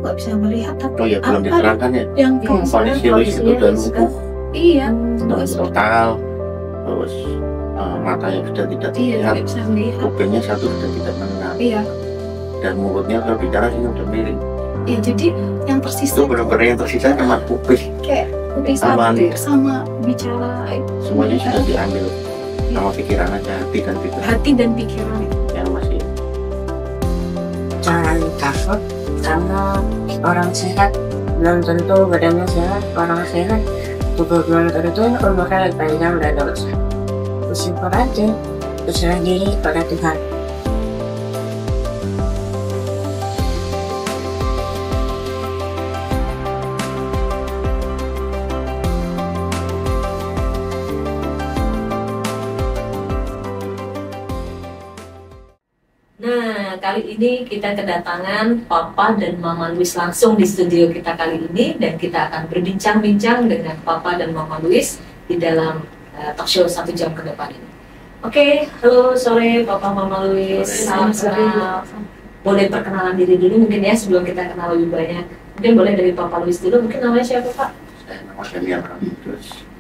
nggak bisa melihat, tapi Oh ya, belum apa diterangkan ya. yang Kondisi Louis itu udah lumpuh, iya total, terus matanya sudah tidak terlihat, tidak bisa melihat, kupingnya satu sudah tidak mendengar, iya dan mulutnya kalau bicara sih udah miring. ya, jadi yang tersisa Itu benar-benar yang tersisa cuma kuping, kayak kuping sama bicara semuanya sudah diambil. Sama pikiran aja, hati dan pikiran yang masih. Jangan takut, karena orang sehat belum tentu badannya sehat, orang sehat juga belum tentu umurnya panjang dan dosa. Bersyukur aja, berserah diri pada Tuhan. Nah, kali ini kita kedatangan Papa dan Mama Louis langsung di studio kita kali ini, dan kita akan berbincang-bincang dengan Papa dan Mama Louis di dalam talk show 1 jam ke depan ini. Oke, halo sore Papa Mama Louis, salam kenal. Boleh perkenalan diri dulu mungkin ya sebelum kita kenal lebih banyak. Mungkin boleh dari Papa Louis dulu, mungkin namanya siapa Pak? Saya nama Daniel.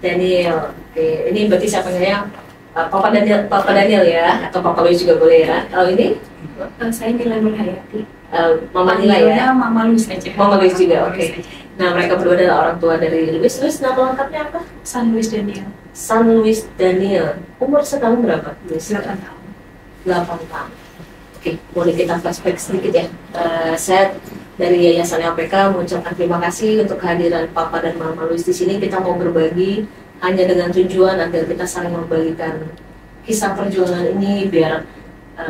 Daniel, oke. Ini berarti siapa namanya? Papa Daniel ya, atau Papa Louis juga boleh ya. Kalau ini? saya Nila Nurhayati, Mama Nila ya? Mama Louis aja. Mama Louis juga, oke. Nah, mereka berdua adalah orang tua dari Louis. Louis, nama lengkapnya apa? San Louis Daniel. San Louis Daniel. Umur sekarang berapa, Louis? 8 tahun. 8 tahun. Oke, boleh kita flashback sedikit ya. Saya dari Yayasan LPK mengucapkan terima kasih untuk kehadiran Papa dan Mama Louis di sini. Kita mau berbagi hanya dengan tujuan agar kita saling membagikan kisah perjuangan ini, biar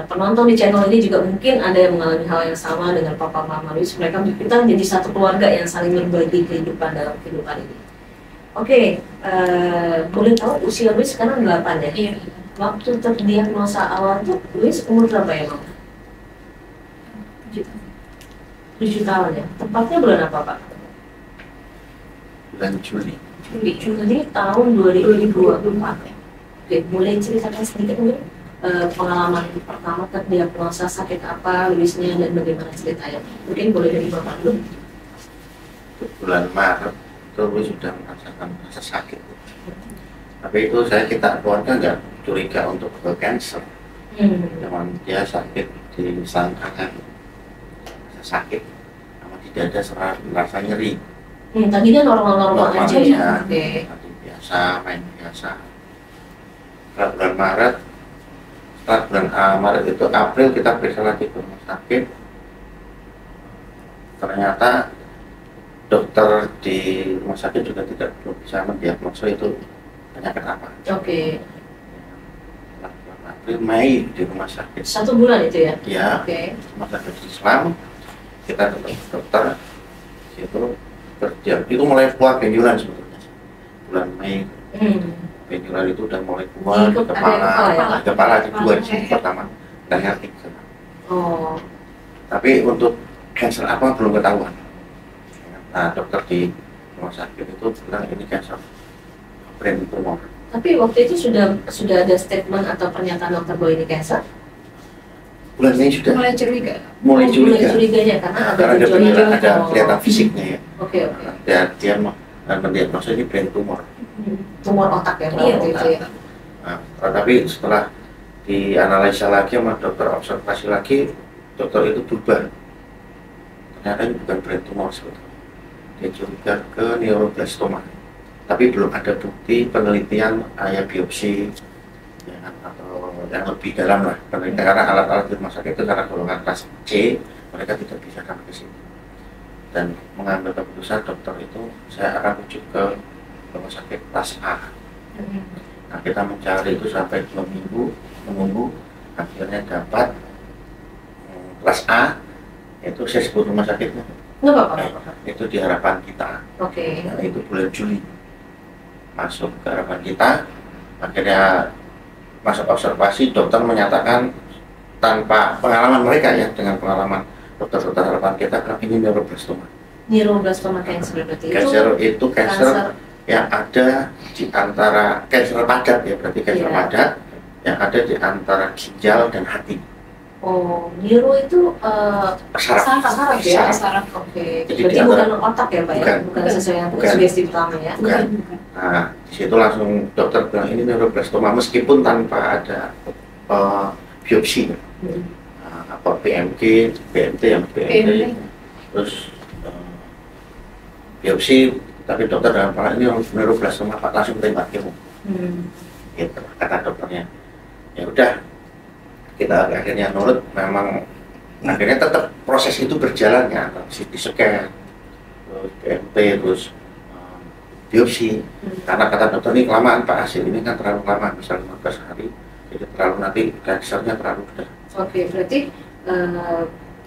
penonton di channel ini juga mungkin ada yang mengalami hal yang sama dengan Papa Mama Louis. Kita menjadi satu keluarga yang saling berbagi kehidupan dalam kehidupan ini. Oke, boleh tahu usia Louis sekarang 8 ya? Iya. Waktu terdiagnosa awal tuh Louis umur berapa ya, Mama? 7 tahun ya? Tepatnya bulan apa, Pak? Bulan Juli. Juli tahun 2024 ya? Oke, boleh ceritakan sedikit mungkin pengalaman pertama terdiagnosa sakit apa Louisnya dan bagaimana ceritanya? Mungkin boleh dari Bapak dulu. Bulan Maret itu Louis sudah merasakan rasa sakit. Tapi itu kita keluarga nggak curiga untuk ke cancer. Cuman dia sakit di selangkangan, rasa sakit, sama di dada rasa nyeri. Tadinya normal-normal aja ya? Oke. Tadi biasa, main biasa. Setelah bulan Maret, setelah bulan Maret itu April kita periksa lagi ke rumah sakit. Ternyata dokter di rumah sakit juga belum bisa mendiagnosa itu penyakit apa. Oke. Setelah bulan April, Mei di rumah sakit. 1 bulan itu ya? Ya. Oke. Rumah sakit Islam, kita ketemu dokter itu itu mulai keluar benjolan sebetulnya bulan Mei. Benjolan itu udah mulai keluar di kepala di dua di sini pertama, leher 3. Oh. Tapi untuk cancer apa belum ketahuan. Nah, dokter di rumah sakit itu bilang ini cancer brain tumor. Tapi waktu itu sudah ada statement atau pernyataan dokter bahwa ini cancer? Bulan Mei sudah Mulai curiga. Mulai curiganya karena ada kelihatan fisiknya ya. Oke. Dia mendiagnosa ini brain tumor. Tumor otak ya, waktu itu ya. Nah, tapi setelah dianalisa lagi sama dokter, observasi lagi, dokter itu berubah. Ternyata ini bukan brain tumor sebetulnya. Dia curiga ke neuroblastoma. Tapi belum ada bukti penelitian biopsi ya, atau yang lebih dalam lah penelitian, karena alat-alat di rumah sakit itu karena golongan kelas C, mereka tidak bisa sampai ke sini. Dan mengambil keputusan dokter itu saya akan rujuk ke rumah sakit kelas A. Nah, kita mencari itu sampai 2 minggu menunggu, akhirnya dapat kelas A, itu saya sebut rumah sakitnya. Nggak apa-apa. Itu di Harapan Kita. Oke. Nah, itu bulan Juli masuk ke Harapan Kita, akhirnya masuk observasi, dokter menyatakan tanpa pengalaman mereka ya, dengan pengalaman dokter-dokter Harapan Kita, ini neuroblastoma. Neuroblastoma cancer berarti itu cancer yang ada di antara cancer padat ya, berarti cancer padat yang ada di antara ginjal dan hati. Oh, neuro itu saraf ya? Saraf. Oke. Jadi Berarti di bukan antara- otak ya Pak ya? Bukan. Bukan sesuai yang Bukan. sugesti pertama ya? Bukan. Nah, di situ langsung dokter bilang ini neuroblastoma meskipun tanpa ada biopsi. Hmm. Apa BMG, BMT yang BMT, terus biopsi, tapi dokter dalam hal ini neuroblastoma Pak langsung tembak kemo, gitu kata dokternya. Ya udah, kita akhirnya nurut, memang akhirnya tetap proses itu berjalan ya, CT scan, terus BMT, terus biopsi. Karena kata dokter ini kelamaan Pak, hasil ini kan terlalu lama, bisa 15 hari, jadi terlalu nanti cancernya terlalu besar. Oke, berarti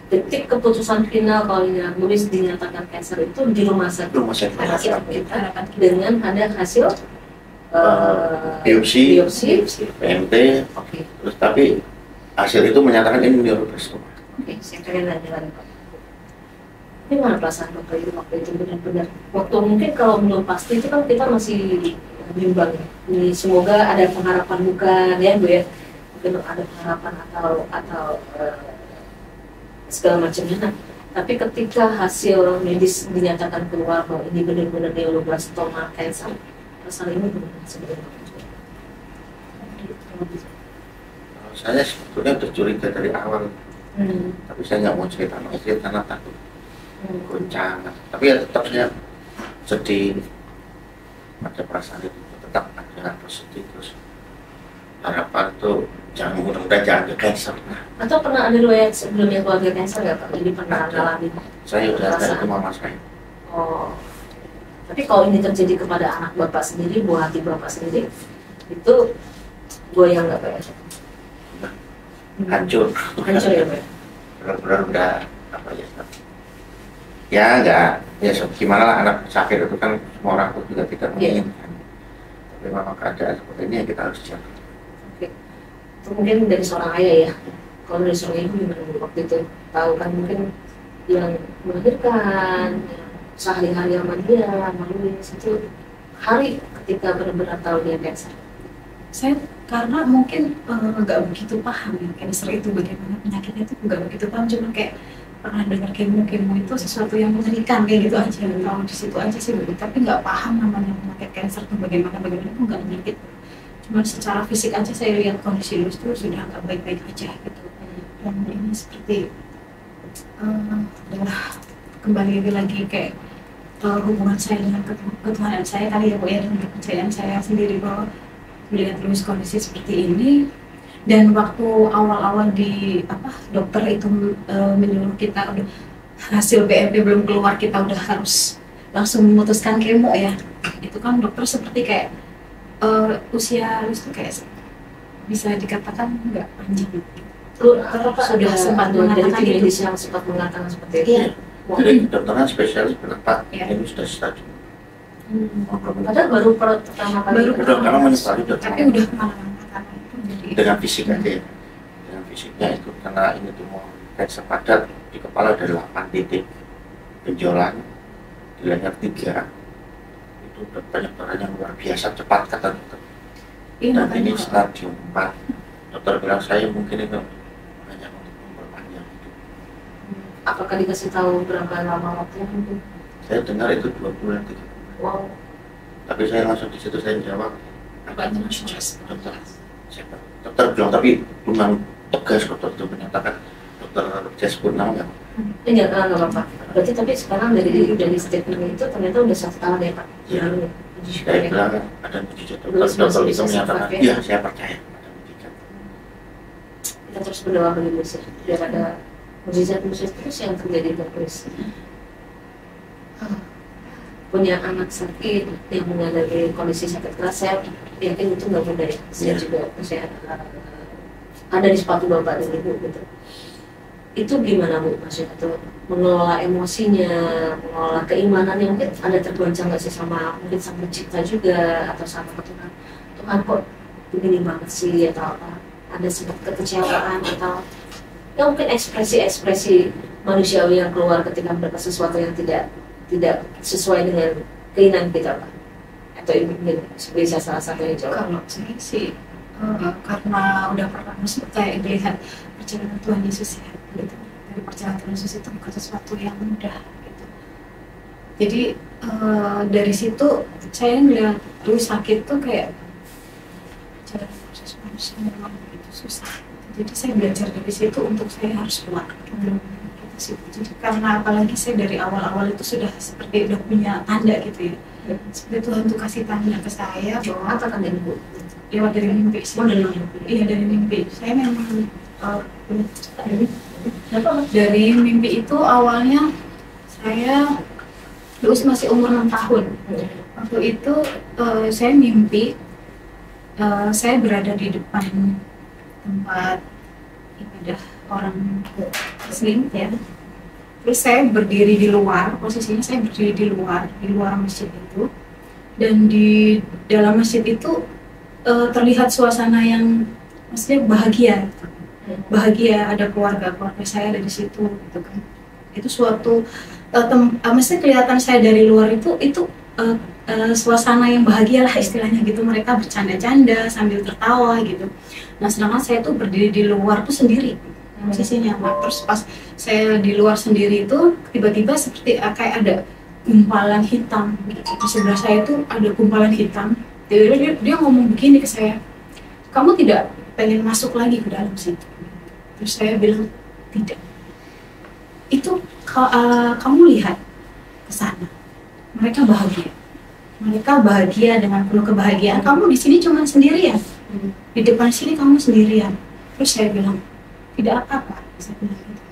detik keputusan final kalau yang Luis dinyatakan kanker itu di rumah sakit. Rumah sakit. Kita dengan ada hasil biopsi, biopsi. BMT, Oke, terus tapi hasil itu menyatakan ini neuroblastoma. oke, saya pengen nanya lagi Pak. Gimana perasaan Bapak itu waktu itu benar-benar? Waktu mungkin kalau belum pasti itu kan kita masih bimbang ya. Ini semoga ada pengharapan bukan ya Bu ya? Mungkin ada pengharapan atau segala macamnya. Nah, tapi ketika hasil medis dinyatakan keluar bahwa ini benar-benar neuroblastoma cancer, perasaan ini benar sebenarnya. Saya sebetulnya udah curiga dari awal, tapi saya nggak mau cerita sama istri karena takut goncang. Tapi ya tetap saya sedih, ada perasaan itu tetap ada positif, terus harapan tuh jangan mudah-mudahan jangan ke cancer. Atau pernah ada riwayat sebelumnya keluarga cancer nggak Pak? Jadi pernah Ada. ngalamin? Saya udah ada Perasaan. itu mama saya. Oh, tapi kalau ini terjadi kepada anak Bapak sendiri, buah hati Bapak sendiri, itu goyang nggak Pak ya? Hancur, Hancur ya Pak? benar-benar udah apa ya nggak ya gimana lah, anak sakit itu kan semua orang pun juga tidak Iya. menginginkan. Tapi memang keadaan seperti ini ya kita harus siap. Oke. Itu mungkin dari seorang ayah ya. Kalau dari seorang ibu gimana Bu? Waktu itu tahu kan mungkin yang melahirkan, yang sehari-hari sama dia, sama Luis, itu hari ketika benar-benar tahu dia cancer. Saya karena mungkin nggak begitu paham ya cancer itu bagaimana penyakitnya itu nggak begitu paham, cuma kayak pernah dengar kemo itu sesuatu yang mengerikan kayak gitu aja, kalau di situ aja sih Bu. Tapi nggak paham namanya penyakit cancer itu bagaimana itu nggak menyakit. Cuma secara fisik aja saya lihat kondisi Luis itu sudah nggak baik-baik aja gitu. Dan ini seperti adalah kembali lagi kayak hubungan saya dengan ketuhanan saya kali ya Bu ya, dengan kepercayaan saya sendiri bahwa melihat Luis kondisi seperti ini. Dan waktu awal-awal di dokter itu menyuruh kita udah hasil BMP belum keluar, kita udah harus langsung memutuskan kemo ya. Itu kan dokter seperti kayak usia Luis itu kayak bisa dikatakan nggak panjang. Sudah sempat dari tim medis yang sempat mengatakan seperti itu. Iya. Jadi dokternya spesialis bilang Pak, Iya. ini sudah stadium. Padahal baru pertama kali. Udah karena menyesali dokter. Tapi udah kemana-mana karena itu jadi Dengan fisik aja ya. Dengan fisiknya itu karena ini tumor cancer padat di kepala ada 8 titik benjolan, di leher 3. Itu udah penyebaran yang luar biasa cepat kata dokter. Dan ini stadium 4. Dokter bilang saya mungkin itu hanya untuk memperpanjang hidup. Apakah dikasih tahu berapa lama waktunya mungkin? Saya dengar itu 2 bulan 3 bulan. Wow. Tapi saya langsung di situ saya jawab agak Banyak stres dokter. Dokter bilang tapi dengan tegas dokter itu menyatakan dokter Jas Purnama ya. Ini nggak apa-apa. Berarti tapi sekarang dari statement itu ternyata udah 1 tahun ya Pak. Iya. Saya bilang ada mujizat dokter. Luis masih Dokter itu bisa menyatakan survive, ya? iya saya percaya ada mujizat. Kita terus berdoa bagi Luis ya, biar ada mujizat-mujizat terus yang terjadi untuk Luis. Punya anak sakit yang mengalami kondisi sakit keras, saya yakin itu nggak mudah ya. Saya Iya. juga ada di sepatu bapak dan ibu gitu. Itu gimana Bu maksudnya tuh mengelola emosinya, mengelola keimanannya, mungkin ada tergoncang nggak sih sama mungkin sama pencipta juga atau sama Tuhan? Tuhan kok begini banget sih atau apa? Ada sempat kekecewaan atau ya mungkin ekspresi-ekspresi manusiawi yang keluar ketika mendapat sesuatu yang tidak sesuai dengan keinginan kita Pak? Atau ini bisa salah satunya jawab? kalau saya sih karena udah pernah maksudnya kayak dilihat perjalanan Tuhan Yesus ya, gitu. Dari perjalanan Tuhan Yesus itu bukan sesuatu yang mudah, gitu. Jadi dari situ saya ngeliat Louis sakit tuh kayak jalan proses manusia memang begitu susah. Jadi saya belajar dari situ untuk saya harus kuat. Gitu. Jadi karena apalagi saya dari awal-awal itu sudah seperti udah punya tanda gitu ya. Seperti Tuhan tuh kasih tanda ke saya bahwa Apa tanda Ibu? lewat dari mimpi sih. Oh, dari mimpi. Iya, dari mimpi. Saya memang dari mimpi itu awalnya saya Louis masih umur 6 tahun. Waktu itu saya mimpi saya berada di depan tempat ibadah orang Muslim ya. Terus saya berdiri di luar, posisinya saya berdiri di luar masjid itu. Dan di dalam masjid itu terlihat suasana yang maksudnya bahagia. Bahagia, ada keluarga saya ada di situ gitu kan. Itu suatu maksudnya kelihatan saya dari luar itu suasana yang bahagia lah istilahnya gitu. Mereka bercanda-canda sambil tertawa gitu. Nah sedangkan saya tuh berdiri di luar tuh sendiri posisinya. Nah, terus pas saya di luar sendiri itu tiba-tiba seperti kayak ada gumpalan hitam gitu. Di sebelah saya tuh ada gumpalan hitam. Dia ngomong begini ke saya, kamu tidak pengen masuk lagi ke dalam situ? Terus saya bilang tidak. Itu kamu lihat ke sana, mereka bahagia dengan penuh kebahagiaan. Kamu di sini cuma sendirian, di depan sini kamu sendirian. Terus saya bilang tidak apa-apa, saya bilang gitu.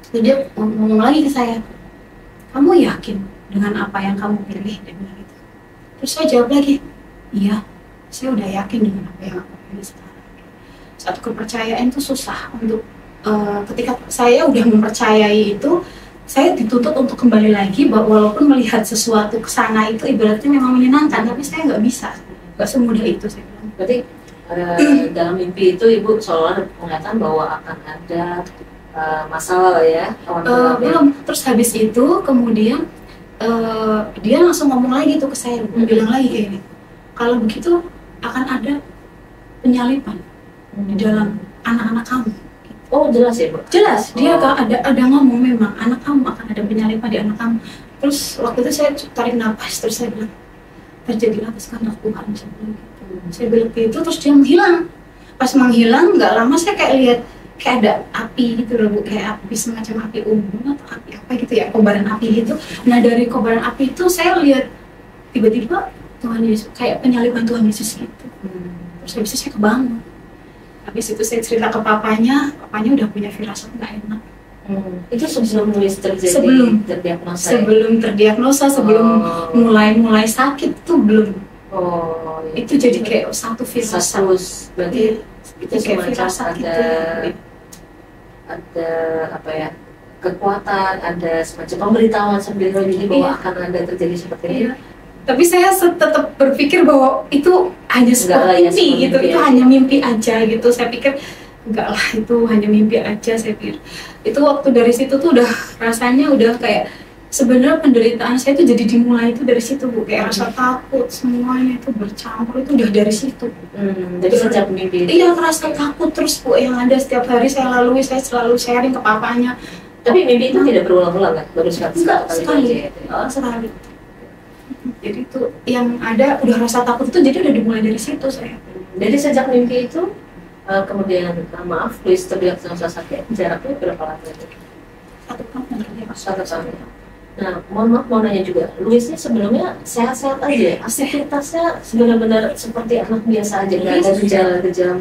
Terus dia ngomong lagi ke saya, kamu yakin dengan apa yang kamu pilih? Dia bilang gitu. Terus saya jawab lagi, iya, saya udah yakin dengan apa yang aku pilih sekarang. Satu kepercayaan itu susah untuk ketika saya udah mempercayai itu, saya dituntut untuk kembali lagi, walaupun melihat sesuatu ke sana itu ibaratnya memang menyenangkan, tapi saya nggak bisa, nggak semudah itu saya bilang. Berarti dalam mimpi itu Ibu seolah ada penglihatan bahwa akan ada masalah ya? Belum. Terus habis itu kemudian dia langsung ngomong lagi tuh ke saya, bilang lagi kayak gini, kalau begitu akan ada penyalipan di dalam anak-anak kamu. Oh jelas ya Bu? Jelas, dia ada ngomong memang anak kamu akan ada penyalipan di anak kamu. Terus waktu itu saya tarik nafas, terus saya bilang terjadilah atas kehendak Tuhan, saya bilang gitu. Saya bilang gitu, terus dia menghilang. Pas menghilang, nggak lama saya kayak lihat kayak ada api gitu loh Bu, kayak api semacam api unggun atau api apa gitu ya, kobaran api gitu. Nah dari kobaran api itu saya lihat tiba-tiba Tuhan Yesus, kayak penyalipan Tuhan Yesus gitu. Terus habis itu saya kebangun. Habis itu saya cerita ke papanya udah punya firasat nggak enak. Itu sebelum Louis terdiagnosa? Sebelum terdiagnosa, sebelum mulai sakit tuh belum. Oh, iya. Itu jadi kayak satu firasat. Berarti itu kayak semacam ada apa ya, kekuatan, ada semacam pemberitahuan sambil jadi bahwa akan ada terjadi seperti ini. Tapi saya tetap berpikir bahwa itu hanya seperti mimpi gitu, itu hanya mimpi aja gitu. Saya pikir enggak lah, itu hanya mimpi aja. Saya pikir itu waktu dari situ tuh udah rasanya udah kayak sebenarnya penderitaan saya itu jadi dimulai itu dari situ Bu, kayak rasa takut semuanya itu bercampur itu udah dari situ. Jadi sejak mimpi itu? Iya, rasa takut terus Bu yang ada setiap hari saya lalui, saya selalu sharing ke papanya. Tapi mimpi itu tidak berulang-ulang kan? Baru sekali. Sekali. Jadi itu yang ada udah rasa takut itu jadi udah dimulai dari situ saya. Jadi sejak mimpi itu kemudian maaf Louis terdiagnosa sakit, jaraknya berapa lama itu? 1 tahun ya Pak. 1 tahun. Nah, mau nanya juga, Louis ini sebelumnya sehat-sehat aja, aktivitasnya benar-benar seperti anak biasa aja, nggak ada gejala-gejala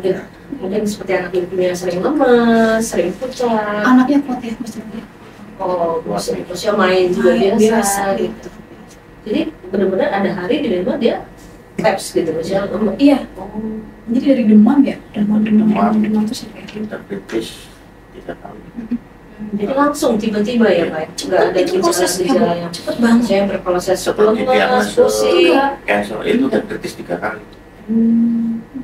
mungkin seperti anak ibunya sering lemas, sering pucat. Anaknya kuat ya maksudnya. Oh, usia main juga biasa gitu. Jadi benar-benar ada hari di mana dia collapse gitu, misalnya lemas. Iya. Jadi dari demam ya, demam terus kayak gitu. Terkritis 3 kali. Jadi langsung tiba-tiba ya Pak? Nggak ada gejala-gejala yang cepet banget. Saya berproses Sebelum lemas, didiagnosa pusing. cancer itu udah kritis 3 kali.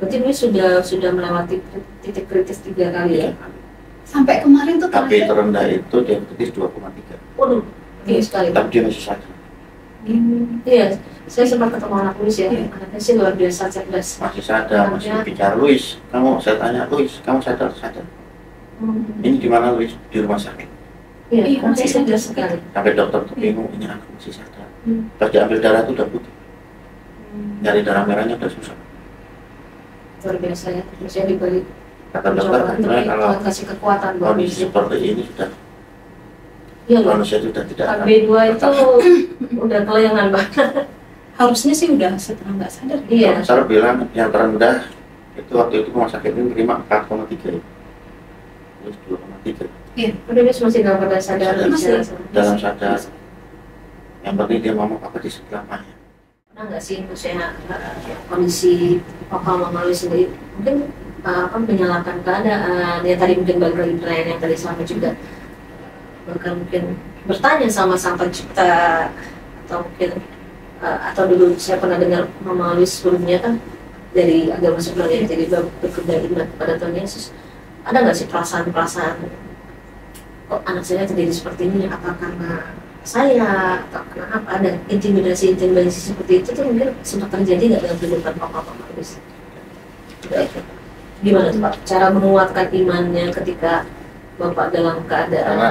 Berarti Louis sudah melewati titik kritis 3 kali ya? Sampai kemarin tuh Tapi terendah itu dia kritis 2,3. Waduh, tinggi sekali. Tapi dia masih sakit. Iya, saya sempat ketemu anak Louis ya, anaknya sih luar biasa cerdas. Masih sadar, masih bicara Louis. Saya tanya Louis, kamu sadar? Ini gimana Luis di rumah sakit? Iya, Iya, masih masih sadar sadar. sekali. Sampai dokter tuh bingung, ini anak masih sadar. Pas diambil darah tuh udah putih. Nyari darah merahnya udah susah. Luar biasa ya, maksudnya dibalik Kata dokter percobaan katanya tapi kalau Tuhan kasih kekuatan buat kondisi Luis. seperti ini sudah Iya loh, manusia sudah tidak akan KB2 itu udah kelayangan banget. Harusnya sih udah setelah nggak sadar. Iya. Dokter bilang yang terendah itu waktu itu rumah sakit ini terima 4,3 ya. Terus 2,3 Iya. Udah Luis masih dalam keadaan sadar, Masih bicara sama Luis. dalam sadar. Yang penting dia mama papa di sebelah mamanya. Pernah nggak sih maksudnya kondisi papa mama Luis sendiri mungkin menyalahkan keadaan ya, tadi mungkin balik lagi pertanyaan yang tadi sama juga, bahkan mungkin bertanya sama sang pencipta, atau mungkin atau dulu saya pernah dengar mama Luis sebelumnya kan dari agama sebelumnya, jadi berkedah iman kepada Tuhan Yesus. Ada nggak sih perasaan-perasaan kok anak saya terjadi seperti ini, apa karena saya atau karena apa, ada intimidasi seperti itu tuh mungkin sempat terjadi nggak dalam kehidupan papa Luis? Gimana tuh Pak cara menguatkan imannya ketika Bapak dalam keadaan? Karena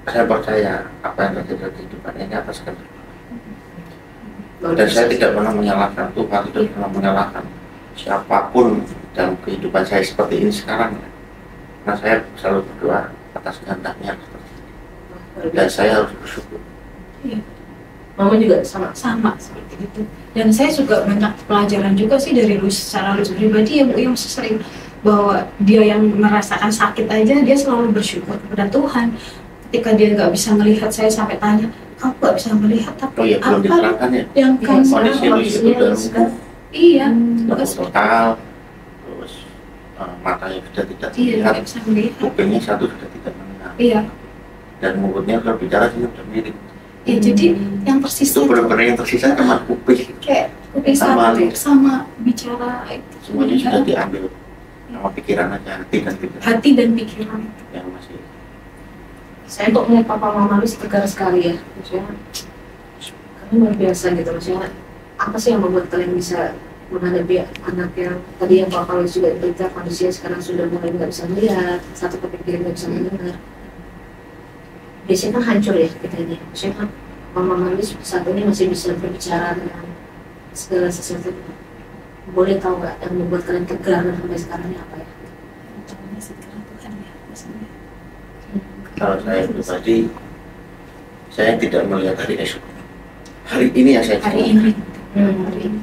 saya percaya apa yang terjadi di kehidupan ini atas kehendak. Dan saya tidak pernah menyalahkan Tuhan, tidak pernah menyalahkan siapapun dalam kehidupan saya seperti ini sekarang. Karena saya selalu berdoa atas kehendaknya. Dan saya harus bersyukur. Iya. Mama juga sama. Sama seperti itu. Dan saya juga banyak pelajaran juga sih dari Luis secara Luis pribadi ya Bu, yang sering bahwa dia yang merasakan sakit aja dia selalu bersyukur kepada Tuhan. Ketika dia nggak bisa melihat, saya sampai tanya, kamu nggak bisa melihat tapi Oh iya, belum apa diterangkan ya. yang kamu Kondisi Luis itu udah lumpuh, iya lumpuh total, terus matanya sudah tidak iya terlihat, nggak bisa melihat kupingnya satu sudah tidak mendengar, iya dan mulutnya kalau bicara sih sudah miring. ya jadi yang tersisa Itu benar-benar yang tersisa cuma kuping, kayak kuping Sama satu sama bicara itu semuanya sudah diambil sama pikiran aja, hati dan pikiran itu. yang masih. Saya kok melihat papa mama Luis tegar sekali ya, maksudnya karena luar biasa gitu, maksudnya apa sih yang membuat kalian bisa menghadapi anak yang tadi yang papa Luis juga berita kondisinya sekarang sudah mulai nggak bisa melihat, satu kepikiran nggak bisa mendengar. Biasanya kan hancur ya kita ini, maksudnya kan mama Luis saat ini masih bisa berbicara dengan segala sesuatu. Boleh tahu nggak yang membuat kalian tegar dan sampai sekarang ini apa ya? Kalau saya pribadi, saya tidak melihat hari esok. Hari ini yang saya Hari ini Hari ini.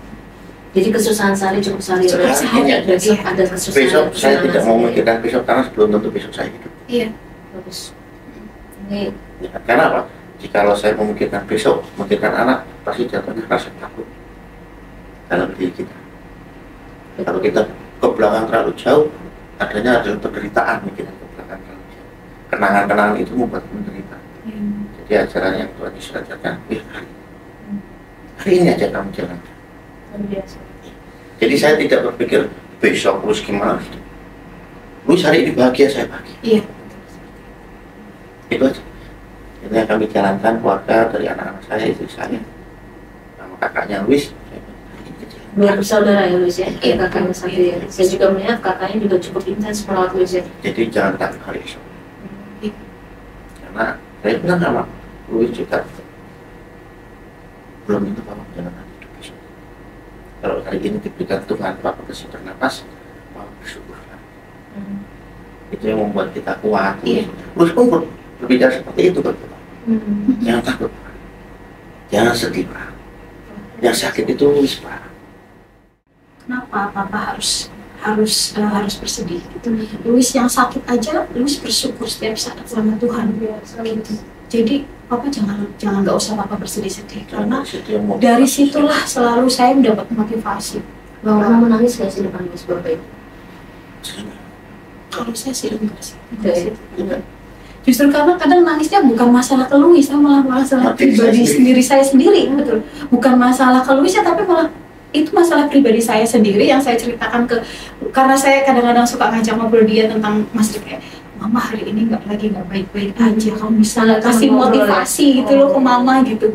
Jadi kesusahan sehari cukup sehari ya. Sehari aja. Besok ada kesusahan. Besok saya kesusahan tidak mau sehari. memikirkan besok karena belum tentu besok saya hidup. iya Bagus. Ini Ya, karena apa? Jikalau saya memikirkan besok, memikirkan anak, pasti jatuhnya rasa takut dalam diri kita. Kalau kita ke belakang terlalu jauh, adanya adalah penderitaan mikiran ke belakang terlalu jauh. Kenangan-kenangan itu membuat menderita. iya. Jadi ajaran yang Tuhan Yesus ajarkan, hari ini aja kamu jalan. luar biasa. Jadi saya tidak berpikir besok terus gimana. Terus hari ini bahagia, saya bahagia. Iya. Itu aja. Itu yang kami jalankan, keluarga dari anak-anak saya, istri saya, sama kakaknya Luis. Dua bersaudara ya Luis ya, kakaknya satu ya. Saya juga melihat kakaknya juga cukup intens merawat Luis ya. Jadi jangan takut hari esok. Iya. Karena saya bilang sama Luis juga, belum tentu Bapak menjalankan hidup besok. Kalau hari ini diberikan Tuhan, Bapak kasih bernapas, Bapak bersyukurlah. Itu yang membuat kita kuat. Iya. Luis pun berbicara seperti itu Bapak. Jangan takut, Pak. Jangan sedih, Pak. Yang sakit itu Luis, Pak. Kenapa papa harus bersedih gitu. Luis yang sakit aja Luis bersyukur setiap saat sama Tuhan gitu. Jadi papa jangan nggak usah papa bersedih-sedih karena dari situlah selalu saya mendapat motivasi Mama bahwa menangis nggak sih depan Luis Bapak itu? kalau saya sih enggak sih. Enggak. Justru karena kadang nangisnya bukan masalah ke Luis, malah masalah pribadi saya sendiri betul. Bukan masalah ke Luis ya, tapi malah itu masalah pribadi saya sendiri yang saya ceritakan karena saya kadang-kadang suka ngajak ngobrol dia tentang Mas Rik, kayak Mama hari ini nggak baik-baik aja, kamu bisa nggak kasih motivasi gitu loh ke Mama gitu.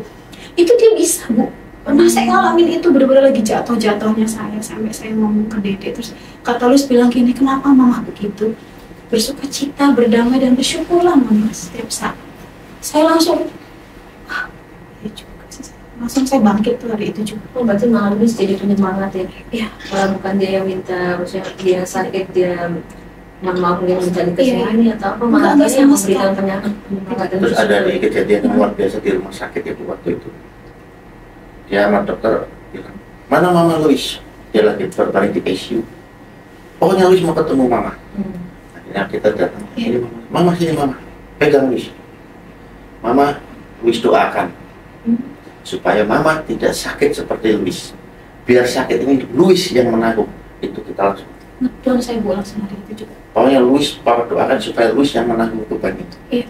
Itu dia bisa Bu. Pernah saya ngalamin itu benar-benar lagi jatuh-jatuhnya saya sampai saya ngomong ke Dede terus kata Luis bilang gini, kenapa Mama begitu? bersuka cita, berdamai dan bersyukurlah mama setiap saat. Saya langsung, ya juga sih. Langsung saya bangkit tuh hari itu juga. Oh, berarti malah Luis jadi penyemangat ya? Iya. Malah bukan dia yang minta, maksudnya dia sakit, dia mohon maaf dia mencari kesembuhan atau apa, malah Enggak, dia yang sama memberikan sekali. penyemangat dan Terus ada bersyukur. di kejadian yang luar biasa di rumah sakit itu waktu itu. Dia sama dokter bilang, mana Mama Luis? Dia lagi berbaring di ICU. Pokoknya Luis mau ketemu Mama. Akhirnya kita datang. Sini Mama, sini Mama. Pegang Luis. Mama, Luis doakan supaya Mama tidak sakit seperti Luis. Biar sakit ini Luis yang menanggung. Itu kita langsung. Ngedon saya Bu langsung hari itu juga. Pokoknya Luis, Papa doakan supaya Luis yang menanggung beban itu. Iya.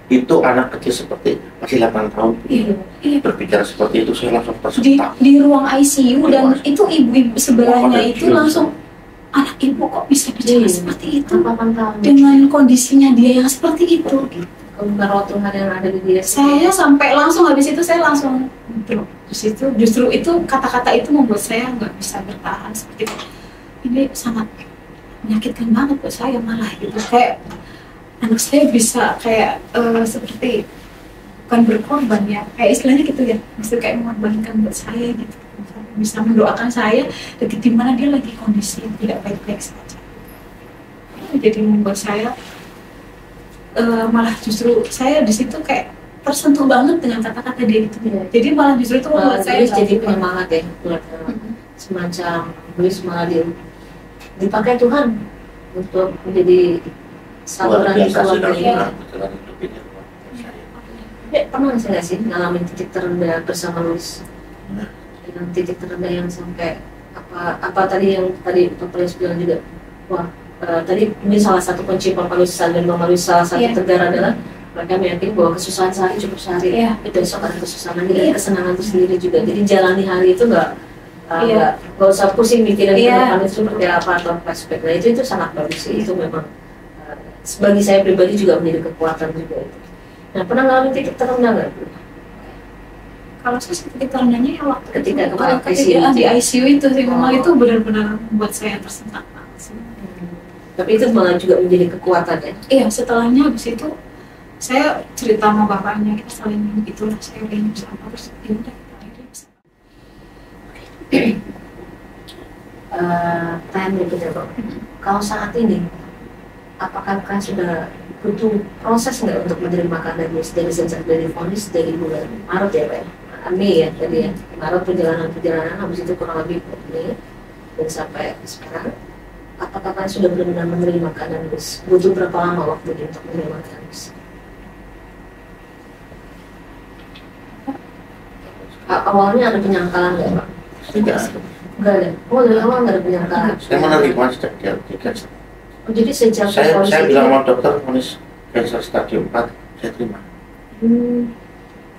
Itu anak kecil seperti masih 8 tahun. Iya. Iya. Berbicara seperti itu saya langsung Di, tersentak. di ruang ICU dan Ruang. itu ibu-ibu sebelahnya Ada itu film. langsung, anak ibu kok bisa bicara Iya. seperti itu 8 tahun. dengan kondisinya dia yang seperti itu. Kalau Tuhan yang ada di dia. Saya sampai langsung habis itu saya langsung drop. Justru itu kata-kata itu membuat saya nggak bisa bertahan seperti itu. Ini sangat menyakitkan banget buat saya malah gitu. Kayak anak saya bisa kayak seperti bukan berkorban ya, kayak istilahnya gitu ya, bisa kayak mengorbankan buat saya gitu, bisa mendoakan saya ketika dimana dia lagi kondisi yang tidak baik-baik saja. Jadi membuat saya malah justru saya di situ kayak tersentuh banget dengan kata-kata dia gitu. Iya. Jadi malah justru itu membuat saya Luis jadi bangkit. penyemangat ya, buat semacam Luis malah dipakai Tuhan untuk menjadi Luar saluran biasa sudah keluarganya. jalan hidup ini luar biasa. Pernah nggak sih ngalamin titik terendah bersama Luis? Nah, Dengan titik terendah yang sampai apa tadi yang tadi Papa Luis bilang juga, wah tadi ini salah satu kunci Papa Luis dan Mama Luis salah satu Iya. tegar adalah mereka meyakini bahwa kesusahan sehari cukup sehari, Iya. besok ada kesusahan lagi dan Iya. kesenangan itu sendiri juga. Jadi jalani hari itu nggak Iya. usah pusing mikirin ke Iya. depan itu seperti apa atau flashback. Nah itu sangat bagus sih, itu memang bagi saya pribadi juga menjadi kekuatan juga itu. Nah pernah ngalamin titik terendah nggak? Kalau saya titik terendahnya ya waktu Ketika itu, kemarin ketika ICU. di ICU itu sih memang Oh. itu benar-benar membuat saya tersentak banget sih. Tapi itu malah juga menjadi kekuatan ya. Iya, setelahnya habis itu saya cerita sama bapaknya, kita saling itulah, saya ingin bisa terus ya udah kita akhirnya bisa. Pertanyaan berikutnya Pak, kalau saat ini apakah kan sudah butuh proses nggak untuk menerima keadaan dari sejak dari vonis dari bulan Maret ya Pak ya? Mei ya tadi ya, Maret perjalanan habis itu kurang lebih Mei dan sampai sekarang, apakah kan sudah benar-benar menerima keadaan Luis? Butuh berapa lama waktunya untuk menerima keadaan Luis? Awalnya ada penyangkalan nggak Pak? tidak ada. Nggak ada. Oh dari awal nggak ada penyangkalan. Saya menerima sejak dia cancer. Oh, jadi sejak Saya vonis itu- bilang sama dokter vonis cancer stadium 4, saya terima.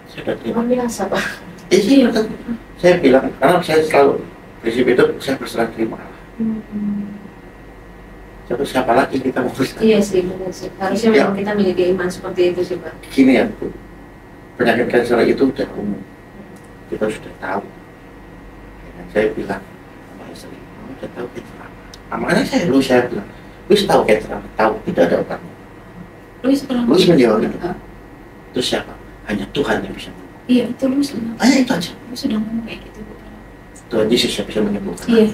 Saya sudah terima. luar biasa Pak. Iya, betul. Saya bilang karena saya selalu prinsip itu saya berserah terima. Terus siapa lagi kita mau berserah? Iya sih, benar sih. Harusnya Iya. memang kita miliki iman seperti itu sih Pak. Gini ya Bu, penyakit kanker itu udah umum, kita sudah tahu. Dan saya bilang sama istri, kamu sudah tahu kanker apa? Makanya saya bilang, Luis tahu kanker apa? Tahu, tidak ada obat. Luis pernah Luis menjawab itu. Ah, Terus siapa? Hanya Tuhan yang bisa menyembuhkan. iya itu Luis bilang. Hanya itu aja. Luis sudah ngomong kayak gitu Bu. Tuhan Yesus yang bisa menyembuhkan. Iya,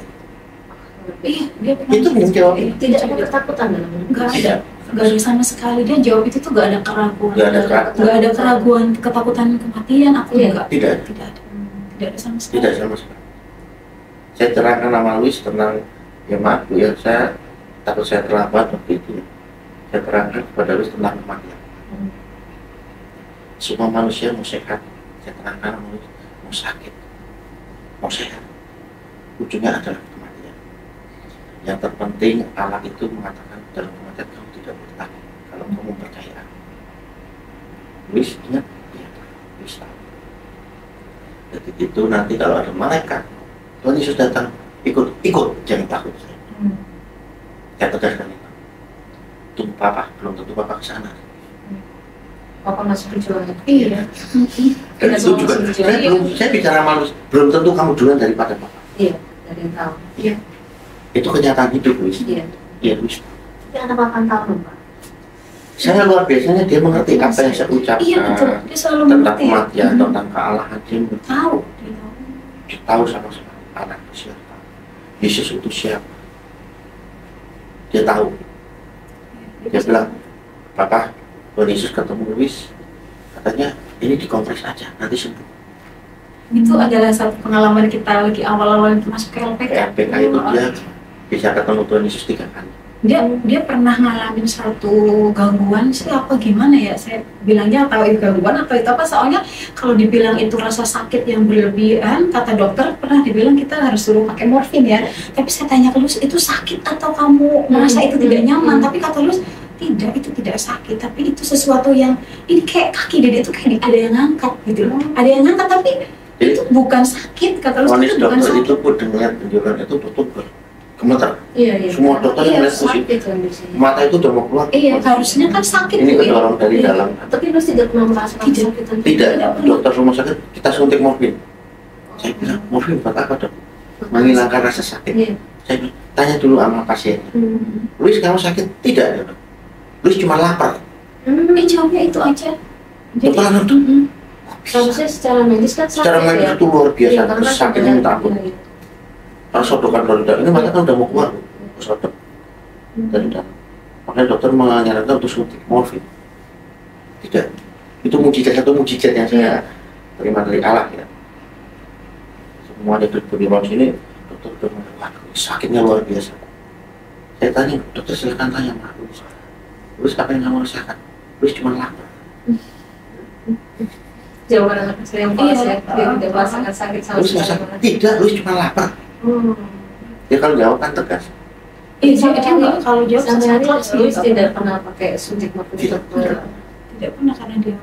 iya dia pernah. Itu menjawab. Iya, Tidak ada ketakutan dalam hidup. Nggak ada. Tidak. Gak ada sama sekali, dia jawab itu tuh gak ada keraguan, Nggak ada keraguan. Nggak ada keraguan, ketakutan kematian, aku Iya. enggak, Tidak ada. tidak ada, tidak ada sama sekali. Tidak sama sekali. Saya terangkan nama Luis tentang, ya maaf Bu ya, saya takut saya terlambat waktu itu. Saya terangkan kepada Luis tentang kematian. Semua manusia mau sehat, saya terangkan sama Luis, mau sakit, mau sehat. Ujungnya adalah kematian. Yang terpenting Allah itu mengatakan dalam kematian kamu tidak bertakut kalau kamu percaya. Luis ingat, ya, Luis tahu. Jadi itu nanti kalau ada malaikat, Tuhan Yesus datang, ikut, jangan takut. Saya tegaskan itu. Tunggu papa, belum tentu papa ke sana. Papa masih berjuang. Iya. Dan Kita itu semua juga, masih berjuang. saya bicara malu, belum tentu kamu duluan daripada papa. Iya, dari yang tahu. Itu kenyataan hidup, Luis. Iya. Iya, Luis. Tapi anak 8 tahun Pak. Saya luar biasanya dia mengerti apa yang saya ucapkan. Iya betul, dia selalu tentang mengerti ya. kematian, tentang kealahan, dia mengerti. Tahu, dia tahu. Dia tahu sama sekali anak siapa, Yesus itu siapa. Dia tahu. Dia bilang, Papa, Tuhan Yesus ketemu Luis, katanya ini dikompres aja, nanti sembuh. Itu adalah satu pengalaman kita lagi awal-awal masuk ke LPK. LPK itu dia bisa ketemu Tuhan Yesus 3 kali. Dia pernah ngalamin satu gangguan sih apa gimana ya, saya bilangnya atau itu gangguan atau itu apa, soalnya kalau dibilang itu rasa sakit yang berlebihan, kata dokter pernah dibilang kita harus suruh pakai morfin ya, tapi saya tanya ke Lus, itu sakit atau kamu merasa itu tidak nyaman? Tapi kata Lus, tidak, itu tidak sakit, tapi itu sesuatu yang ini kayak kaki Dede itu kayak ada yang ngangkat gitu loh, ada yang ngangkat tapi itu bukan sakit, kata Lus, Vonis itu bukan dokter sakit. itu pun dengan penjualan itu tutup gemeter. Iya. Semua dokter yang melihat sakit musik, kan biasanya. mata itu udah mau keluar. Iya, harusnya kan sakit Ini Bu, ya. kedorong dari Iya. dalam. Tapi Lus tidak pernah merasakan Tidak. kesakitan. Tidak, Tidak pernah. dokter rumah sakit kita suntik morfin. Saya bilang, morfin buat apa dok? Menghilangkan rasa sakit. Iya. Saya bilang, tanya dulu sama pasien. Luis kamu sakit? Tidak ya dok. Luis cuma lapar. Jawabnya itu aja. Dokter anak tuh Seharusnya secara medis kan sakit secara medis ya. itu luar biasa. Iya, karena Sakitnya minta ampun. Iya. Kalau sodokan dari dalam, ini mata kan udah mau keluar. Sodok dari dalam. Makanya dokter menyarankan untuk suntik morfin. Tidak. Itu mujizat, satu mujizat yang saya terima dari Allah ya. Semua ada di ruang sini, dokter udah waduh, sakitnya luar biasa. Saya tanya, dokter silakan tanya sama Luis. Luis apa yang kamu rasakan? Luis cuma lapar. Jawaban anak saya yang polos Iya. ya, dia tidak merasakan sakit sama Luis nggak sakit? Tidak, Luis cuma lapar. Ya kalau jawab kan tegas. Iya, saya juga kalau jawab Sampai hari secara sih, Luis nggak tidak pernah pakai suntik morfin Tidak, untuk tidak pernah karena dia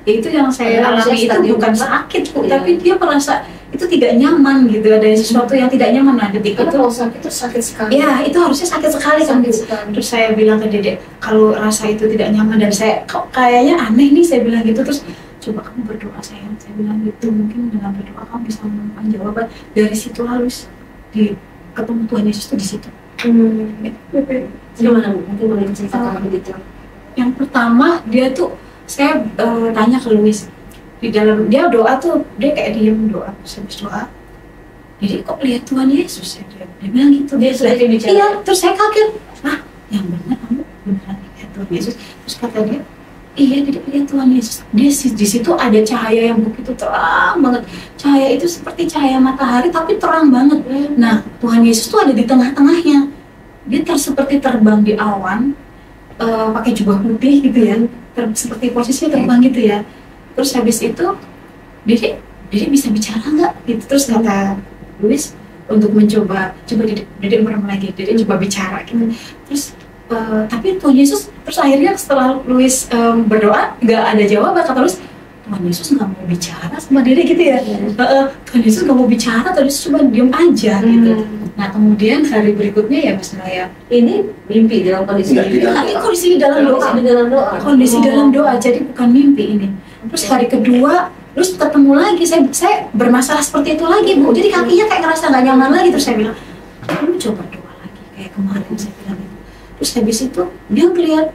ya itu yang saya Karena alami harusnya itu stadium bukan 4. sakit Bu, Iya. tapi dia merasa itu tidak nyaman gitu, ada sesuatu yang tidak nyaman. Nah detik karena itu kalau sakit itu sakit sekali. ya itu harusnya sakit sekali kan Bu. Sakit sekali. Terus saya bilang ke Dedek, kalau rasa itu tidak nyaman dan saya kok kayaknya aneh nih, saya bilang gitu. Terus coba kamu berdoa sayang, saya bilang gitu, mungkin dengan berdoa kamu bisa menemukan jawaban. Dari situ halus di ketemu Tuhan Yesus tuh di situ. Gimana Bu? Mungkin boleh diceritakan lebih detail. Yang pertama dia tuh saya tanya ke Luis di dalam dia doa tuh, dia kayak diem doa, habis doa jadi kok lihat Tuhan Yesus ya, dia bilang gitu. Dia sudah bicara. Iya, terus saya kaget, yang benar kamu beneran lihat Tuhan Yesus. Terus kata dia, iya dia lihat Tuhan Yesus. Dia di situ ada cahaya yang begitu terang banget, cahaya itu seperti cahaya matahari tapi terang banget. Nah Tuhan Yesus tuh ada di tengah-tengahnya, dia seperti terbang di awan, pakai jubah putih gitu ya, seperti posisinya terbang gitu ya. Terus habis itu Dede bisa bicara nggak gitu. Terus kata Luis untuk mencoba, coba Dede merem lagi, Dede coba bicara gitu. Terus tapi Tuhan Yesus, terus akhirnya setelah Luis berdoa nggak ada jawaban, kata Luis Tuhan Yesus nggak mau bicara sama Dede gitu ya. Tuhan Yesus nggak mau bicara, Tuhan Yesus cuma diem aja gitu. Nah kemudian hari berikutnya ya misalnya ya Ini mimpi dalam kondisi Enggak, mimpi. tidak. tapi kondisi dalam doa, Kondisi dalam doa. kondisi dalam doa, jadi bukan mimpi ini. Terus hari kedua terus ketemu lagi, saya bermasalah seperti itu lagi Bu, jadi kakinya kayak ngerasa nggak nyaman lagi. Terus saya bilang kamu coba doa lagi kayak kemarin, saya bilang gitu. Terus habis itu dia ngeliat,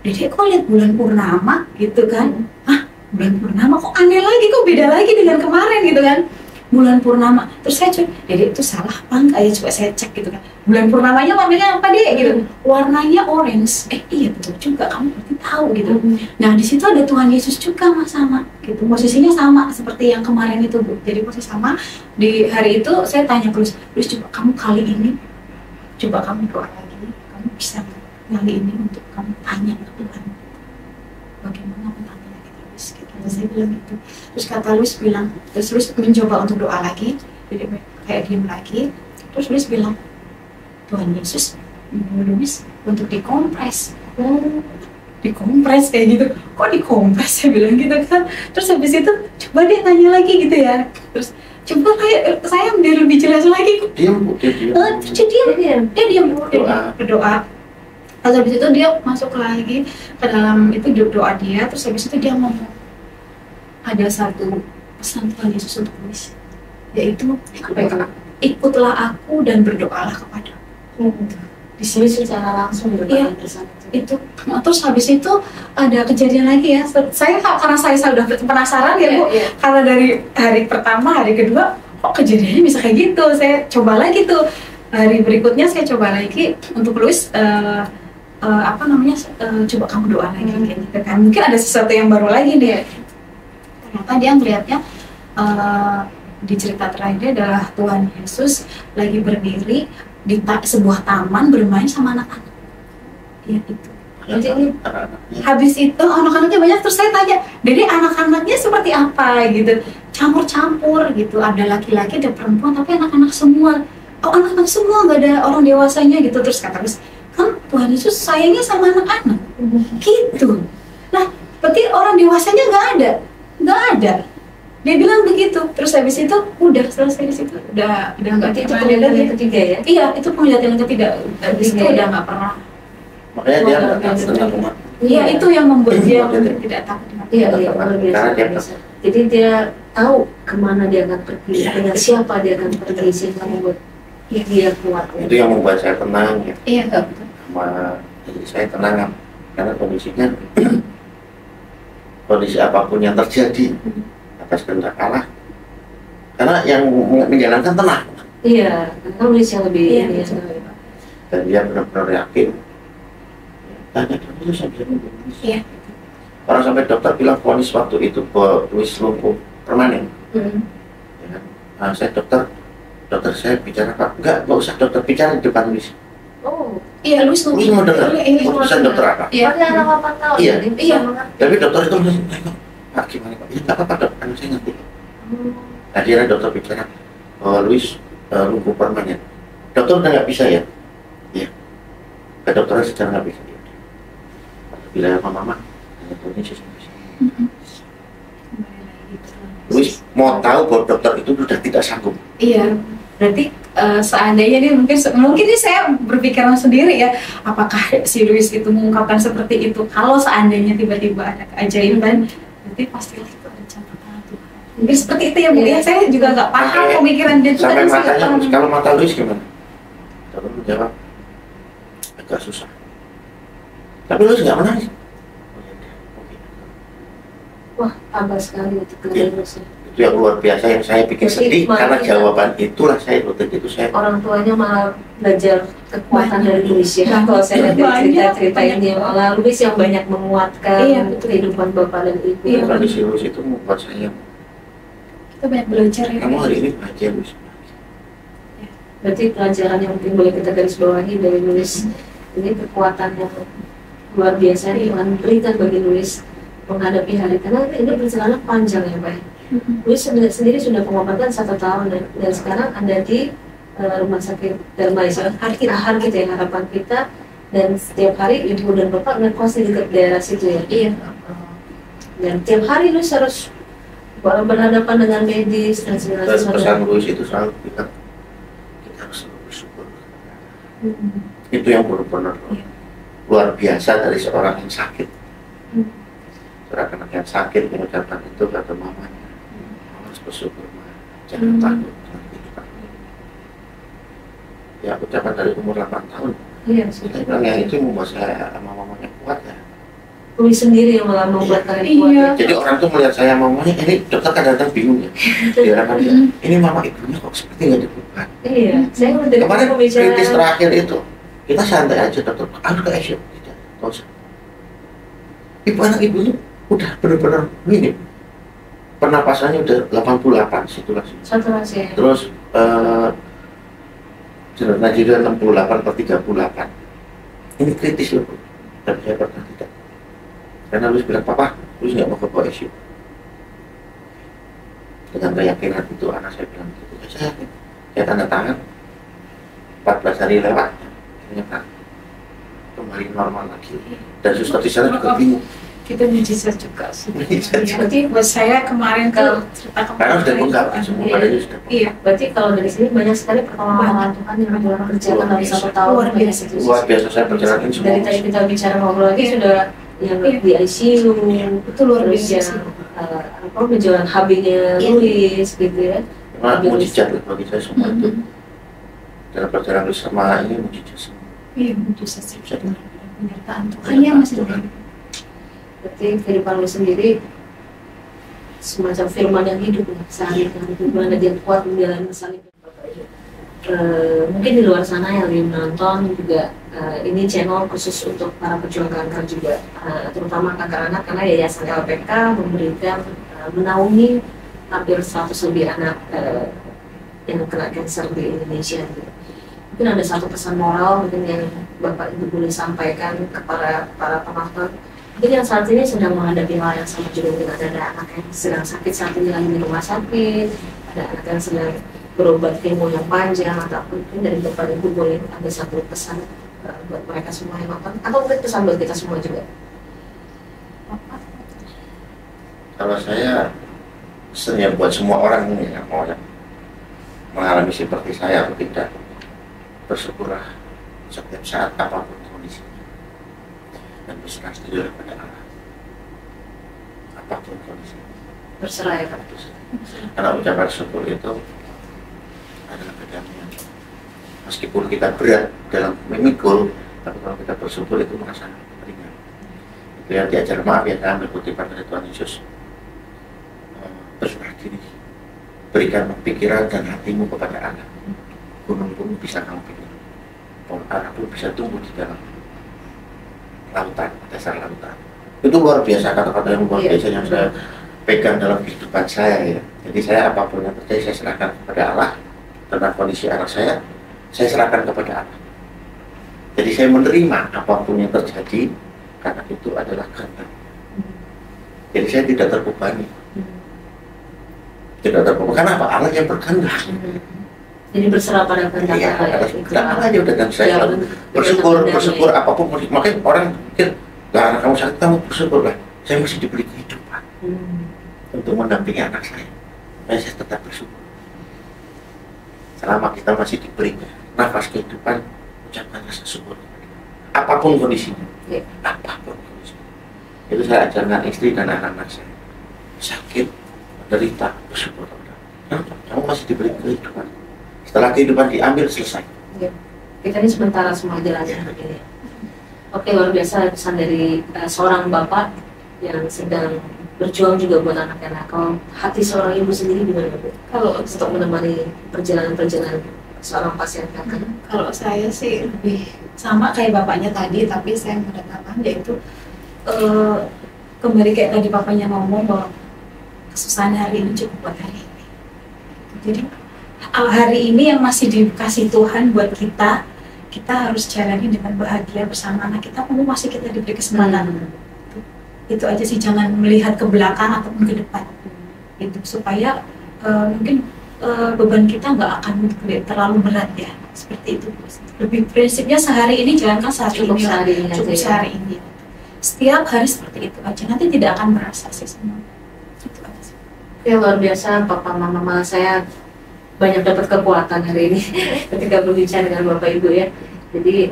Dede kok lihat bulan purnama gitu kan. Bulan purnama kok aneh lagi, kok beda lagi dengan kemarin gitu kan, bulan purnama. Terus saya cek, Dede itu salah apa enggak ya, coba saya cek gitu kan, bulan purnamanya warnanya apa Dek gitu, warnanya orange. Iya betul juga, kamu berarti tahu gitu. Nah di situ ada Tuhan Yesus juga Mas, sama gitu, posisinya sama seperti yang kemarin itu Bu. Jadi posisi sama. Di hari itu saya tanya terus coba kamu kali ini, coba kamu doa lagi, kamu bisa nggak kali ini untuk kamu tanya ke Tuhan bagaimana pertanyaannya kita Luis gitu. Saya bilang gitu. Terus kata Luis bilang, terus Luis mencoba untuk doa lagi, jadi kayak diem lagi. Terus Luis bilang, Tuhan Yesus menyuruh Luis untuk dikompres. Dikompres kayak gitu, kok dikompres, saya bilang gitu kan. Terus habis itu coba dia tanya lagi gitu ya, terus coba kayak saya biar lebih jelas lagi. Diam Bu, dia diam. Terus dia diam berdoa. Terus habis itu dia masuk lagi ke dalam itu doa dia. Terus habis itu dia ngomong, ada satu pesan Tuhan Yesus untuk Luis, yaitu ikutlah aku dan berdoalah kepada. di sini Luis secara langsung Iya. bersama itu. Terus habis itu ada kejadian lagi ya. Karena saya udah penasaran ya Bu. Iya. Karena dari hari pertama, hari kedua, kok kejadiannya bisa kayak gitu. Saya coba lagi tuh. Hari berikutnya saya coba lagi untuk Luis. Coba kamu doa lagi kayak gitu kan. Mungkin ada sesuatu yang baru lagi deh. Ternyata dia ngelihatnya di cerita terakhir adalah Tuhan Yesus lagi berdiri di sebuah taman bermain sama anak-anak. Ya itu. Jadi ini Anak-anaknya. Habis itu anak-anaknya banyak, terus saya tanya, jadi anak-anaknya seperti apa gitu, campur-campur gitu, ada laki-laki, ada perempuan, tapi anak-anak semua. Oh, anak-anak semua, nggak ada orang dewasanya gitu. Terus kata Luis, kan Tuhan Yesus sayangnya sama anak-anak gitu. Nah, berarti orang dewasanya nggak ada. Dia bilang begitu. Terus habis itu udah selesai di situ, udah nggak berarti itu pernah penglihatan lagi. yang ketiga ya. Iya, itu penglihatan yang ketiga. Habis itu udah nggak pernah. Makanya dia nggak takut tentang umat. Iya, itu yang membuat dia Iya. tidak takut. Iya, luar biasa. Karena dia biasa. Jadi dia tahu kemana dia akan pergi, Iya. dengan siapa dia akan pergi, sehingga membuat dia kuat. Itu yang membuat saya tenang ya. Iya, Jadi saya tenang karena kondisinya kondisi apapun yang terjadi atas kehendak Allah. Karena yang menjalankan tenang Iya, karena Luis yang lebih Iya, ini ya. betul. dan dia benar-benar yakin. Tanya itu saya bisa membunuh. Iya. Orang sampai dokter bilang vonis waktu itu bahwa Luis lumpuh permanen. Hmm. Ya kan? Nah, saya dokter saya bicara Pak, nggak usah dokter bicara di depan Luis. Oh, Iya, Luis Luis mau dengar Iya, keputusan dokter apa. Iya. pada anak 8 tahun. Iya. Jadi bisa Iya. mengerti. Tapi dokter itu langsung tengok, Pak gimana Pak? Ya nggak apa-apa dok, kan saya ngerti. Akhirnya dokter bicara bahwa Luis lumpuh permanen. Dokter udah nggak bisa ya? Iya. Ke dokternya sedang nggak bisa. Ya udah. Bila sama mama, dokternya sih bisa. Luis mau tahu bahwa dokter itu sudah tidak sanggup. Iya, berarti seandainya nih mungkin nih saya berpikiran sendiri ya, apakah si Luis itu mengungkapkan seperti itu? Kalau seandainya tiba-tiba ada keajaiban, berarti pastilah itu ada catatan Tuhan. Mungkin seperti itu ya Bu. Iya. Ya, saya juga nggak paham Sampai- pemikiran dia itu Sampai tadi, saya nggak matanya, paham. kalau mata Luis gimana? Dokter menjawab agak susah. Tapi Luis nggak menangis. Oh, ya udah, oke. Wah, abah sekali itu Iya. Luis. Itu yang luar biasa yang saya bikin Jadi, sedih karena makanya- jawaban itulah saya waktu itu saya Orang tuanya malah belajar kekuatan Banyak. dari Luis ya. Banyak. Kalau saya lihat dari Banyak, cerita-cerita banyak. ini malah Luis yang banyak menguatkan Iya, betul. kehidupan bapak dan ibu. Iya. kondisi Luis itu membuat saya Kita banyak belajar ya. kamu hari ini belajar Luis. Berarti pelajaran yang mungkin boleh kita garis bawahi dari Luis ini kekuatan yang luar biasa yang Tuhan berikan bagi Luis menghadapi hari, karena ini perjalanan panjang ya Pak. Luis sendiri sudah pengobatan 1 tahun dan sekarang ada di rumah sakit Dharma Harkit ya, harapan kita, dan setiap hari ibu dan bapak ngekos di dekat daerah situ ya. Iya. Dan tiap hari Luis harus berhadapan dengan medis dan segala Dan sesuatu. pesan Luis itu selalu bilang kita harus selalu bersyukur. Hmm. Itu yang benar-benar Iya. luar biasa dari seorang yang sakit. Hmm. Seorang anak yang sakit mengucapkan itu kata mamanya, harus bersyukur, Ma. Jangan takut dengan kehidupan. Ya ucapan dari umur 8 tahun. Iya, Saya bilang yang itu membuat saya sama mamanya kuat ya. Luis sendiri yang malah membuat kalian kuat. Iya. Jadi orang tuh melihat saya mamanya, ini dokter kadang-kadang bingung ya. Di hadapan dia, ini mama ibunya kok seperti nggak dibuka. Iya, saya udah dari Kemarin kritis pembicaraan. terakhir itu, kita santai aja dokter, harus ke ICU. Tidak, nggak usah. Ibu anak ibu itu udah benar-benar minim. Pernapasannya udah 88 situasi. Saturasi ya. Terus Najida 68/38. Ini kritis loh, Bu. Tapi saya pernah tidak. Karena Luis bilang, Papa, Luis nggak mau ke ICU. Dengan keyakinan itu, anak saya bilang gitu. Ya, saya yakin. Saya tanda tangan. 14 hari lewat, ternyata kembali normal lagi. Dan suster di sana juga bingung. Kita mujizat juga sih. Mujizat. Iya. Berarti buat saya kemarin tuh cerita Karena sudah itu, bengkak, semua Iya. badannya sudah bengkak. Iya. Berarti kalau dari sini banyak sekali pertolongan Tuhan yang Tuhan kerjakan dalam 1 tahun. Luar biasa. Luar biasa saya perjalanan semua. Dari tadi kita bicara ngobrol lagi Iya. sudah yang Iya. di ICU, Itu luar terus biasa yang sih. apa menjualan HB-nya Iya. Luis gitu ya. Nah, mujizat lah bagi saya semua itu. Mhm. Dalam perjalanan bersama ini mujizat semua. Iya, mujizat penyertaan Tuhan yang masih ada. Berarti kehidupan lu sendiri semacam firman yang hidup ya, sehari-hari gimana dia kuat menjalani salib. Mungkin di luar sana yang menonton juga ini channel khusus untuk para pejuang kanker juga, terutama kanker anak, karena Yayasan LPK memberikan menaungi hampir 100 lebih anak yang kena kanker di Indonesia. Mungkin ada satu pesan moral mungkin yang Bapak Ibu boleh sampaikan kepada para penonton, mungkin yang saat ini sedang menghadapi hal yang sama juga, mungkin ada anak yang sedang sakit saat ini lagi di rumah sakit, ada anak yang sedang berobat kemo yang panjang, ataupun mungkin dari Bapak Ibu boleh ada satu pesan buat mereka semua yang nonton, atau mungkin pesan buat kita semua juga. Kalau saya pesannya buat semua orang yang mau mengalami seperti saya atau tidak, bersyukurlah setiap saat apapun kondisinya dan berserah dirilah pada Allah apapun kondisinya. Berserah ya Pak. Karena ucapan syukur itu adalah kedamaian. Meskipun kita berat dalam memikul, tapi kalau kita bersyukur itu merasa ringan. Itu yang diajar, maaf ya, saya ambil kutipan dari Tuhan Yesus. Berserah diri, berikan pikiran dan hatimu kepada Allah. Gunung pun bisa kamu pikir, pohon ara pun bisa tumbuh di dalam lautan, dasar lautan. Itu luar biasa, kata-kata yang luar biasa yang saya pegang dalam kehidupan saya ya. Jadi saya apapun yang terjadi saya serahkan kepada Allah. Tentang kondisi anak saya serahkan kepada Allah. Jadi saya menerima apapun yang terjadi karena itu adalah kehendak. Jadi saya tidak terbebani. Tidak terbebani. Karena apa? Allah yang berkehendak. Jadi berserah pada kehendak Allah. Allah aja udah, dan saya selalu bersyukur apapun. Makanya orang pikir, lah anak kamu sakit, kamu bersyukur lah. Saya masih diberi kehidupan untuk mendampingi anak saya. Saya tetap bersyukur. Selama kita masih diberi nafas kehidupan, ucapkan rasa syukur. Apapun kondisinya, apapun kondisinya. Itu saya ajarkan istri dan anak-anak saya. Sakit, menderita, bersyukur. Kenapa? Kamu masih diberi kehidupan. Setelah kehidupan diambil, selesai. Ya. Kita ini sementara semua jalannya begini. Oke, luar biasa pesan dari seorang bapak yang sedang berjuang juga buat anak-anak. Kalau hati seorang ibu sendiri gimana Bu? Kalau untuk menemani perjalanan-perjalanan seorang pasien kanker? Kalau saya sih lebih sama kayak bapaknya tadi, tapi saya mendatangkan yaitu kembali kayak tadi bapaknya ngomong bahwa kesusahan hari ini cukup buat hari ini. Jadi hari ini yang masih dikasih Tuhan buat kita, kita harus jalani dengan bahagia bersama anak kita, pun masih kita diberi kesempatan. Itu aja sih, jangan melihat ke belakang ataupun ke depan. Itu supaya mungkin beban kita nggak akan terlalu berat ya, seperti itu. Lebih prinsipnya sehari ini jalankan Cukup sehari ini. Setiap hari seperti itu aja, nanti tidak akan merasa sih semua. Itu aja sih. Ya luar biasa, papa mama saya banyak dapat kekuatan hari ini ketika berbicara dengan bapak ibu ya. Jadi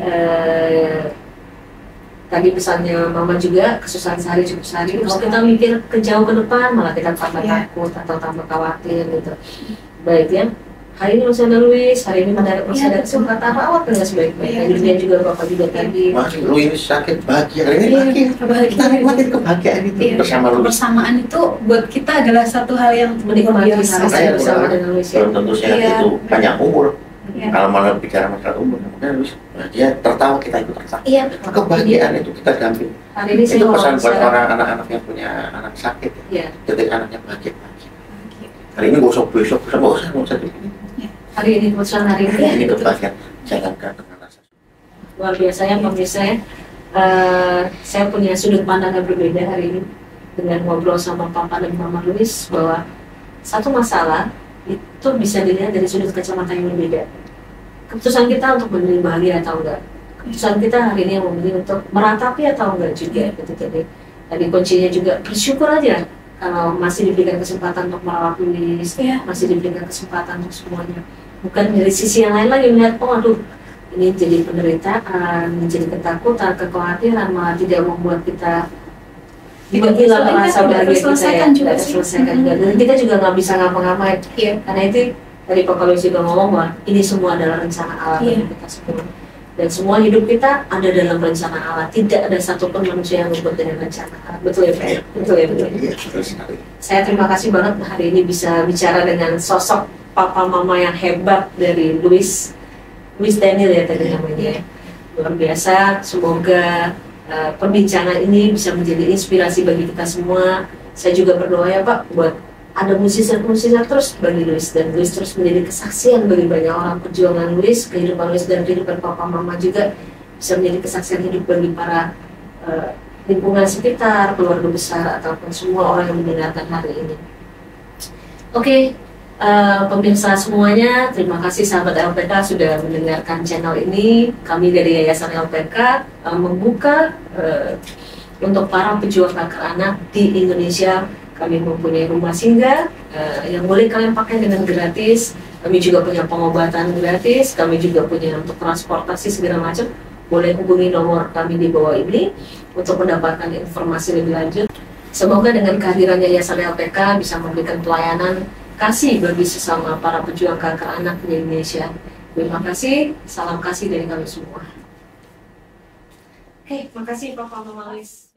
tadi pesannya mama juga, kesusahan sehari cukup sehari. Kalau kita mikir ke jauh ke depan, malah kita tambah takut atau tambah khawatir gitu. Baik ya, hari ini masih ada Luis, hari ini masih ada kesempatan, rawat dengan sebaik-baiknya. Jadi dia juga bapak juga tadi. Mas Luis sakit, bahagia, hari ini kita nikmatin kebahagiaan itu bersama Luis. Kebersamaan itu buat kita adalah satu hal yang Menikmati biasa. saya bersama dengan Luis ya. Belum tentu sehat itu banyak umur. Kalau malah bicara masalah umur, kemudian Luis dia tertawa, kita ikut tertawa. Iya. Kebahagiaan itu kita damping. Hari ini Itu saya pesan buat orang anak-anak yang punya anak sakit. Ya. Ketika anaknya bahagia. Hari ini gak usah besok, gak usah di sini. Hari ini kebetulan hari ini. Ini kebahagiaan, jalankan dengan rasa. Luar biasa ya pemirsa ya. Saya punya sudut pandang yang berbeda hari ini dengan ngobrol sama papa dan mama Luis, bahwa satu masalah itu bisa dilihat dari sudut kacamata yang berbeda. Keputusan kita untuk memilih bahagia atau enggak, keputusan kita hari ini yang memilih untuk meratapi atau enggak juga gitu. Jadi tadi kuncinya juga bersyukur aja kalau masih diberikan kesempatan untuk merawat Luis, masih diberikan kesempatan untuk semuanya. Bukan dari sisi yang lain lagi melihat, oh aduh ini jadi penderitaan, menjadi ketakutan, kekhawatiran, malah tidak membuat kita hilang rasa bahagia kita ya, tidak terselesaikan juga. Dan kita juga nggak bisa ngapa-ngapain, karena itu tadi Pak Luis juga ngomong bahwa ini semua adalah rencana Allah bagi kita semua. Dan semua hidup kita ada dalam rencana Allah. Tidak ada satupun manusia yang luput dengan rencana Allah. Betul ya Pak? Betul ya, betul. Iya, betul sekali. Saya terima kasih banget hari ini bisa bicara dengan sosok papa mama yang hebat dari Louis Daniel ya tadi namanya. Luar biasa. Semoga perbincangan ini bisa menjadi inspirasi bagi kita semua. Saya juga berdoa ya Pak buat ada musisi-musisi terus bagi Louis, dan Louis terus menjadi kesaksian bagi banyak orang. Perjuangan Louis, kehidupan Louis dan kehidupan papa mama juga bisa menjadi kesaksian hidup bagi para lingkungan sekitar, keluarga besar, ataupun semua orang yang mendengarkan hari ini. Oke, pemirsa semuanya, terima kasih sahabat LPK sudah mendengarkan channel ini. Kami dari Yayasan LPK membuka untuk para pejuang kanker anak di Indonesia. Kami mempunyai rumah singgah yang boleh kalian pakai dengan gratis. Kami juga punya pengobatan gratis. Kami juga punya untuk transportasi segala macam. Boleh hubungi nomor kami di bawah ini untuk mendapatkan informasi lebih lanjut. Semoga dengan kehadiran Yayasan LPK bisa memberikan pelayanan kasih bagi sesama para pejuang kanker anak di Indonesia. Terima kasih. Salam kasih dari kami semua. Oke, makasih Pak Mama Louis.